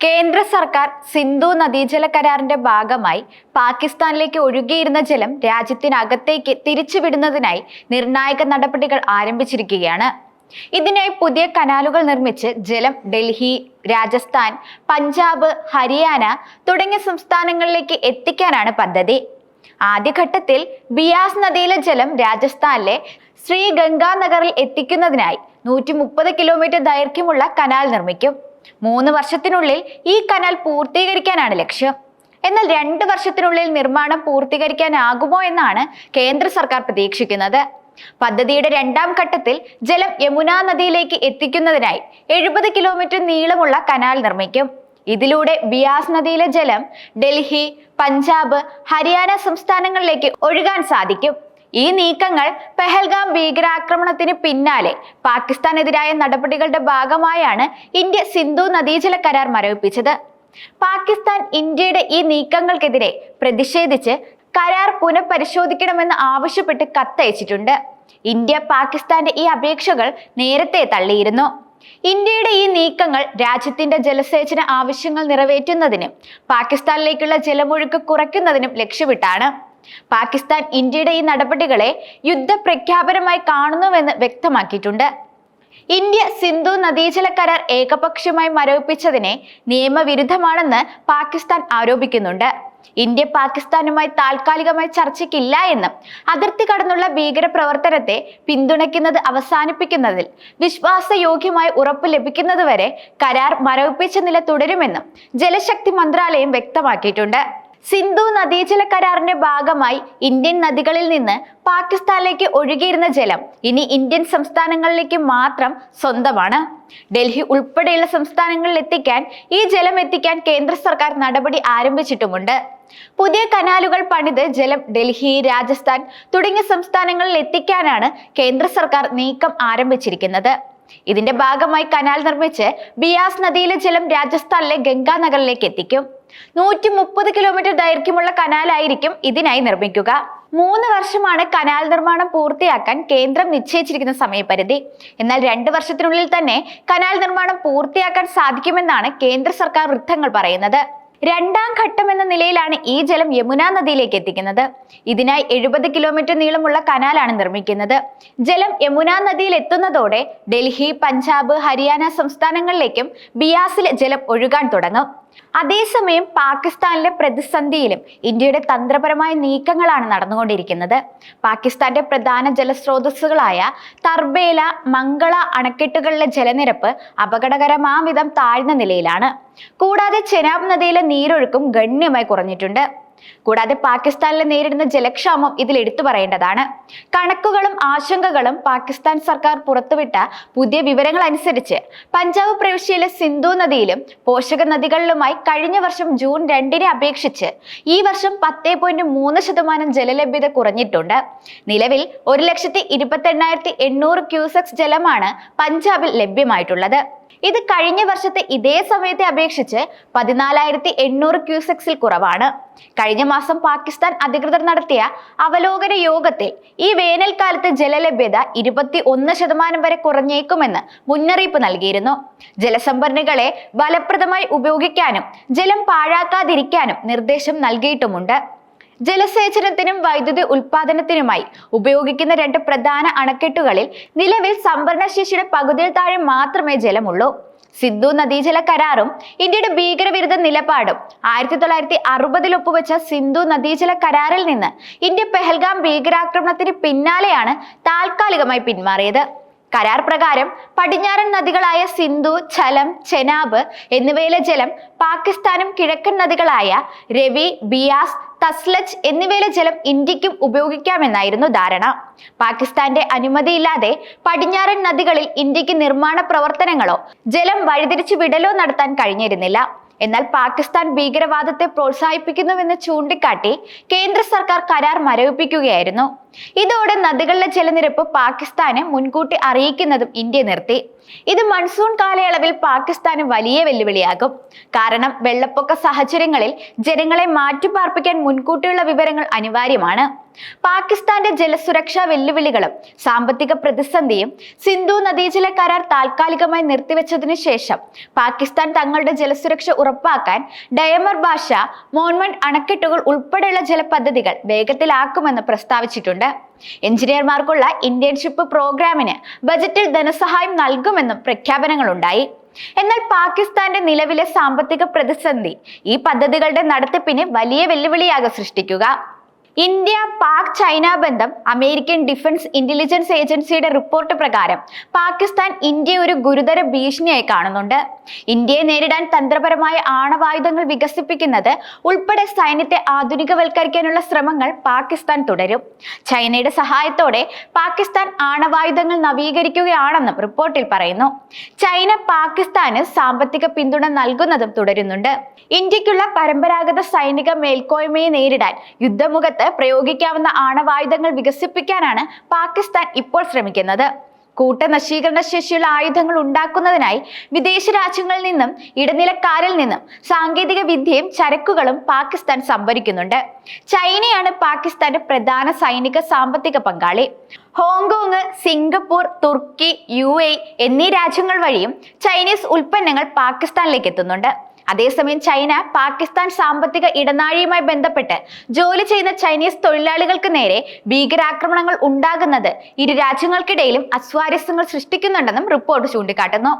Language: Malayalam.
കേന്ദ്ര സർക്കാർ സിന്ധു നദീജല കരാറിന്റെ ഭാഗമായി പാകിസ്ഥാനിലേക്ക് ഒഴുകിയിരുന്ന ജലം രാജ്യത്തിനകത്തേക്ക് തിരിച്ചുവിടുന്നതിനായി നിർണായക നടപടികൾ ആരംഭിച്ചിരിക്കുകയാണ്. ഇതിനായി പുതിയ കനാലുകൾ നിർമ്മിച്ച് ജലം ഡൽഹി, രാജസ്ഥാൻ, പഞ്ചാബ്, ഹരിയാന തുടങ്ങിയ സംസ്ഥാനങ്ങളിലേക്ക് എത്തിക്കാനാണ് പദ്ധതി. ആദ്യഘട്ടത്തിൽ ബിയാസ് നദിയിലെ ജലം രാജസ്ഥാനിലെ ശ്രീ ഗംഗാനഗറിൽ എത്തിക്കുന്നതിനായി 130 കിലോമീറ്റർ ദൈർഘ്യമുള്ള കനാൽ നിർമ്മിക്കും. 3 വർഷത്തിനുള്ളിൽ ഈ കനാൽ പൂർത്തീകരിക്കാനാണ് ലക്ഷ്യം. എന്നാൽ 2 വർഷത്തിനുള്ളിൽ നിർമ്മാണം പൂർത്തീകരിക്കാനാകുമോ എന്നാണ് കേന്ദ്ര സർക്കാർ പ്രതീക്ഷിക്കുന്നത്. പദ്ധതിയുടെ 2ാം ഘട്ടത്തിൽ ജലം യമുന നദിയിലേക്ക് എത്തിക്കുന്നതിനായി 70 കിലോമീറ്റർ നീളമുള്ള കനാൽ നിർമ്മിക്കും. ഇതിലൂടെ ബിയാസ് നദിയിലെ ജലം ഡൽഹി, പഞ്ചാബ്, ഹരിയാന സംസ്ഥാനങ്ങളിലേക്ക് ഒഴുകാൻ സാധിക്കും. ഈ നീക്കങ്ങൾ പെഹൽഗാം ഭീകരാക്രമണത്തിന് പിന്നാലെ പാകിസ്ഥാനെതിരായ നടപടികളുടെ ഭാഗമായാണ് ഇന്ത്യ സിന്ധു നദീജല കരാർ മരവിപ്പിച്ചത്. പാകിസ്ഥാൻ ഇന്ത്യയുടെ ഈ നീക്കങ്ങൾക്കെതിരെ പ്രതിഷേധിച്ച് കരാർ പുനഃപരിശോധിക്കണമെന്ന് ആവശ്യപ്പെട്ട് കത്തയച്ചിട്ടുണ്ട്. ഇന്ത്യ പാകിസ്ഥാന്റെ ഈ അപേക്ഷകൾ നേരത്തെ തള്ളിയിരുന്നു. ഇന്ത്യയുടെ ഈ നീക്കങ്ങൾ രാജ്യത്തിന്റെ ജലസേചന ആവശ്യങ്ങൾ നിറവേറ്റുന്നതിനും പാകിസ്ഥാനിലേക്കുള്ള ജലമൊഴുക്ക് കുറയ്ക്കുന്നതിനും ലക്ഷ്യമിട്ടാണ്. പാകിസ്ഥാൻ ഇന്ത്യയുടെ ഈ നടപടികളെ യുദ്ധപ്രഖ്യാപനമായി കാണുന്നുവെന്ന് വ്യക്തമാക്കിയിട്ടുണ്ട്. ഇന്ത്യ സിന്ധു നദീജല കരാർ ഏകപക്ഷീയമായി മരവിപ്പിച്ചതിനെ നിയമവിരുദ്ധമാണെന്ന് പാകിസ്ഥാൻ ആരോപിക്കുന്നുണ്ട്. ഇന്ത്യ പാകിസ്ഥാനുമായി താൽക്കാലികമായി ചർച്ചയ്ക്കില്ല എന്നും അതിർത്തി കടന്നുള്ള ഭീകര പ്രവർത്തനത്തെ പിന്തുണയ്ക്കുന്നത് അവസാനിപ്പിക്കുന്നതിൽ വിശ്വാസയോഗ്യമായ ഉറപ്പ് ലഭിക്കുന്നതുവരെ കരാർ മരവിപ്പിച്ച നില തുടരുമെന്നും ജലശക്തി മന്ത്രാലയം വ്യക്തമാക്കിയിട്ടുണ്ട്. സിന്ധു നദീജല കരാറിന്റെ ഭാഗമായി ഇന്ത്യൻ നദികളിൽ നിന്ന് പാകിസ്ഥാനിലേക്ക് ഒഴുകിയിരുന്ന ജലം ഇനി ഇന്ത്യൻ സംസ്ഥാനങ്ങളിലേക്ക് മാത്രം സ്വന്തമാണ്. ഡൽഹി ഉൾപ്പെടെയുള്ള സംസ്ഥാനങ്ങളിൽ എത്തിക്കാൻ ഈ ജലം എത്തിക്കാൻ കേന്ദ്ര സർക്കാർ നടപടി ആരംഭിച്ചിട്ടുമുണ്ട്. പുതിയ കനാലുകൾ പണിത് ജലം ഡൽഹി, രാജസ്ഥാൻ തുടങ്ങിയ സംസ്ഥാനങ്ങളിൽ എത്തിക്കാനാണ് കേന്ദ്ര സർക്കാർ നീക്കം ആരംഭിച്ചിരിക്കുന്നത്. ഇതിന്റെ ഭാഗമായി കനാൽ നിർമ്മിച്ച് ബിയാസ് നദിയിലെ ജലം രാജസ്ഥാനിലെ ഗംഗാനഗറിലേക്ക് എത്തിക്കും. 130 കിലോമീറ്റർ ദൈർഘ്യമുള്ള കനാലായിരിക്കും ഇതിനായി നിർമ്മിക്കുക. 3 വർഷമാണ് കനാൽ നിർമ്മാണം പൂർത്തിയാക്കാൻ കേന്ദ്രം നിശ്ചയിച്ചിരിക്കുന്ന സമയപരിധി. എന്നാൽ 2 വർഷത്തിനുള്ളിൽ തന്നെ കനാൽ നിർമ്മാണം പൂർത്തിയാക്കാൻ സാധിക്കുമെന്നാണ് കേന്ദ്ര സർക്കാർ വൃത്തങ്ങൾ പറയുന്നത്. 2ാം ഘട്ടം എന്ന നിലയിലാണ് ഈ ജലം യമുന നദിയിലേക്ക് എത്തിക്കുന്നത്. ഇതിനായി 70 കിലോമീറ്റർ നീളമുള്ള കനാലാണ് നിർമ്മിക്കുന്നത്. ജലം യമുന നദിയിൽ എത്തുന്നതോടെ ഡൽഹി, പഞ്ചാബ്, ഹരിയാന സംസ്ഥാനങ്ങളിലേക്കും ബിയാസിലെ ജലം ഒഴുകാൻ തുടങ്ങും. അതേസമയം പാകിസ്ഥാനിലെ പ്രതിസന്ധിയിലും ഇന്ത്യയുടെ തന്ത്രപരമായ നീക്കങ്ങളാണ് നടന്നുകൊണ്ടിരിക്കുന്നത്. പാകിസ്ഥാന്റെ പ്രധാന ജലസ്രോതസ്സുകളായ തർബേല, മംഗള അണക്കെട്ടുകളിലെ ജലനിരപ്പ് അപകടകരമാം വിധം താഴ്ന്ന നിലയിലാണ്. കൂടാതെ ചെനാബ് നദിയിലെ നീരൊഴുക്കും ഗണ്യമായി കുറഞ്ഞിട്ടുണ്ട്. കൂടാതെ പാകിസ്ഥാനിൽ നേരിടുന്ന ജലക്ഷാമം ഇതിൽ എടുത്തു പറയേണ്ടതാണ്. കണക്കുകളും ആശങ്കകളും പാകിസ്ഥാൻ സർക്കാർ പുറത്തുവിട്ട പുതിയ വിവരങ്ങൾ അനുസരിച്ച് പഞ്ചാബ് പ്രവിശ്യയിലെ സിന്ധു നദിയിലും പോഷക നദികളിലുമായി കഴിഞ്ഞ വർഷം ജൂൺ 2-നെ അപേക്ഷിച്ച് ഈ വർഷം 10.3% ജലലഭ്യത കുറഞ്ഞിട്ടുണ്ട്. നിലവിൽ 1,28,800 ക്യൂസെക്സ് ജലമാണ് പഞ്ചാബിൽ ലഭ്യമായിട്ടുള്ളത്. ഇത് കഴിഞ്ഞ വർഷത്തെ ഇതേ സമയത്തെ അപേക്ഷിച്ച് 14,800 ക്യൂസെക്സിൽ കുറവാണ്. കഴിഞ്ഞ മാസം പാകിസ്ഥാൻ അധികൃതർ നടത്തിയ അവലോകന യോഗത്തിൽ ഈ വേനൽക്കാലത്ത് ജലലഭ്യത 21% വരെ കുറഞ്ഞേക്കുമെന്ന് മുന്നറിയിപ്പ് നൽകിയിരുന്നു. ജലസംഭരണികളെ ഫലപ്രദമായി ഉപയോഗിക്കാനും ജലം പാഴാക്കാതിരിക്കാനും നിർദ്ദേശം നൽകിയിട്ടുമുണ്ട്. ജലസേചനത്തിനും വൈദ്യുതി ഉൽപാദനത്തിനുമായി ഉപയോഗിക്കുന്ന 2 പ്രധാന അണക്കെട്ടുകളിൽ നിലവിൽ സംഭരണശേഷിയുടെ പകുതിയിൽ താഴെ മാത്രമേ ജലമുള്ളൂ. സിന്ധു നദീജല കരാറും ഇന്ത്യയുടെ ഭീകരവിരുദ്ധ നിലപാടും 1960-ൽ ഒപ്പുവെച്ച സിന്ധു നദീജല കരാറിൽ നിന്ന് ഇന്ത്യ പെഹൽഗാം ഭീകരാക്രമണത്തിന് പിന്നാലെയാണ് താൽക്കാലികമായി പിന്മാറിയത്. കരാർ പ്രകാരം പടിഞ്ഞാറൻ നദികളായ സിന്ധു, ഝലം, ചെനാബ് എന്നിവയിലെ ജലം പാകിസ്ഥാനും കിഴക്കൻ നദികളായ രവി, ബിയാസ്, തസ്ലജ് എന്നിവയിലെ ജലം ഇന്ത്യക്കും ഉപയോഗിക്കാമെന്നായിരുന്നു ധാരണ. പാകിസ്ഥാന്റെ അനുമതിയില്ലാതെ പടിഞ്ഞാറൻ നദികളിൽ ഇന്ത്യക്ക് നിർമ്മാണ പ്രവർത്തനങ്ങളോ ജലം വഴിതിരിച്ചു വിടലോ നടത്താൻ കഴിഞ്ഞിരുന്നില്ല. എന്നാൽ പാകിസ്ഥാൻ ഭീകരവാദത്തെ പ്രോത്സാഹിപ്പിക്കുന്നുവെന്ന് ചൂണ്ടിക്കാട്ടി കേന്ദ്ര സർക്കാർ കരാർ മരവിപ്പിക്കുകയായിരുന്നു. ഇതോടെ നദികളിലെ ജലനിരപ്പ് പാകിസ്ഥാനെ മുൻകൂട്ടി അറിയിക്കുന്നതും ഇന്ത്യ നിർത്തി. ഇത് മൺസൂൺ കാലയളവിൽ പാകിസ്ഥാന് വലിയ വെല്ലുവിളിയാകും. കാരണം വെള്ളപ്പൊക്ക സാഹചര്യങ്ങളിൽ ജനങ്ങളെ മാറ്റിപ്പാർപ്പിക്കാൻ മുൻകൂട്ടിയുള്ള വിവരങ്ങൾ അനിവാര്യമാണ്. പാകിസ്ഥാന്റെ ജലസുരക്ഷാ വെല്ലുവിളികളും സാമ്പത്തിക പ്രതിസന്ധിയും സിന്ധു നദീജല കരാർ താൽക്കാലികമായി നിർത്തിവെച്ചതിനു ശേഷം പാകിസ്ഥാൻ തങ്ങളുടെ ജലസുരക്ഷ ഉറപ്പാക്കാൻ ഡയമർ ഭാഷ, മോൺമണ്ട് അണക്കെട്ടുകൾ ഉൾപ്പെടെയുള്ള ജലപദ്ധതികൾ വേഗത്തിലാക്കുമെന്ന് പ്രസ്താവിച്ചിട്ടുണ്ട്. എഞ്ചിനീയർമാർക്കുള്ള ഇന്റേൺഷിപ്പ് പ്രോഗ്രാമിന് ബജറ്റിൽ ധനസഹായം നൽകുമെന്നും പ്രഖ്യാപനങ്ങളുണ്ടായി. എന്നാൽ പാകിസ്ഥാന്റെ നിലവിലെ സാമ്പത്തിക പ്രതിസന്ധി ഈ പദ്ധതികളുടെ നടത്തിപ്പിന് വലിയ വെല്ലുവിളിയാകും സൃഷ്ടിക്കുക. ഇന്ത്യ പാക് ചൈന ബന്ധം അമേരിക്കൻ ഡിഫൻസ് ഇന്റലിജൻസ് ഏജൻസിയുടെ റിപ്പോർട്ട് പ്രകാരം പാകിസ്ഥാൻ ഇന്ത്യയെ ഒരു ഗുരുതര ഭീഷണിയായി കാണുന്നുണ്ട്. ഇന്ത്യയെ നേരിടാൻ തന്ത്രപരമായ ആണവായുധങ്ങൾ വികസിപ്പിക്കുന്നത് ഉൾപ്പെടെ സൈന്യത്തെ ആധുനികവൽക്കരിക്കാനുള്ള ശ്രമങ്ങൾ പാകിസ്ഥാൻ തുടരും. ചൈനയുടെ സഹായത്തോടെ പാകിസ്ഥാൻ ആണവായുധങ്ങൾ നവീകരിക്കുകയാണെന്നും റിപ്പോർട്ടിൽ പറയുന്നു. ചൈന പാകിസ്ഥാന് സാമ്പത്തിക പിന്തുണ നൽകുന്നതും തുടരുന്നുണ്ട്. ഇന്ത്യക്കുള്ള പരമ്പരാഗത സൈനിക മേൽക്കോയ്മയെ നേരിടാൻ യുദ്ധമുഖത്ത് പ്രയോഗിക്കാവുന്ന ആണവായുധങ്ങൾ വികസിപ്പിക്കാനാണ് പാകിസ്ഥാൻ ഇപ്പോൾ ശ്രമിക്കുന്നത്. കൂട്ടനശീകരണ ശേഷിയുള്ള ആയുധങ്ങൾ ഉണ്ടാക്കുന്നതിനായി വിദേശ രാജ്യങ്ങളിൽ നിന്നും ഇടനിലക്കാരിൽ നിന്നും സാങ്കേതിക വിദ്യയും ചരക്കുകളും പാകിസ്ഥാൻ സംഭരിക്കുന്നുണ്ട്. ചൈനയാണ് പാകിസ്ഥാന്റെ പ്രധാന സൈനിക സാമ്പത്തിക പങ്കാളി. ഹോങ്കോങ്, സിംഗപ്പൂർ, തുർക്കി, UAE എന്നീ രാജ്യങ്ങൾ വഴിയും ചൈനീസ് ഉൽപ്പന്നങ്ങൾ പാകിസ്ഥാനിലേക്ക് എത്തുന്നുണ്ട്. അതേസമയം ചൈന പാകിസ്ഥാൻ സാമ്പത്തിക ഇടനാഴിയുമായി ബന്ധപ്പെട്ട് ജോലി ചെയ്യുന്ന ചൈനീസ് തൊഴിലാളികൾക്ക് നേരെ ഭീകരാക്രമണങ്ങൾ ഉണ്ടാകുന്നത് ഇരു രാജ്യങ്ങൾക്കിടയിലും അസ്വാരസ്യങ്ങൾ സൃഷ്ടിക്കുന്നുണ്ടെന്നും റിപ്പോർട്ട് ചൂണ്ടിക്കാട്ടുന്നു.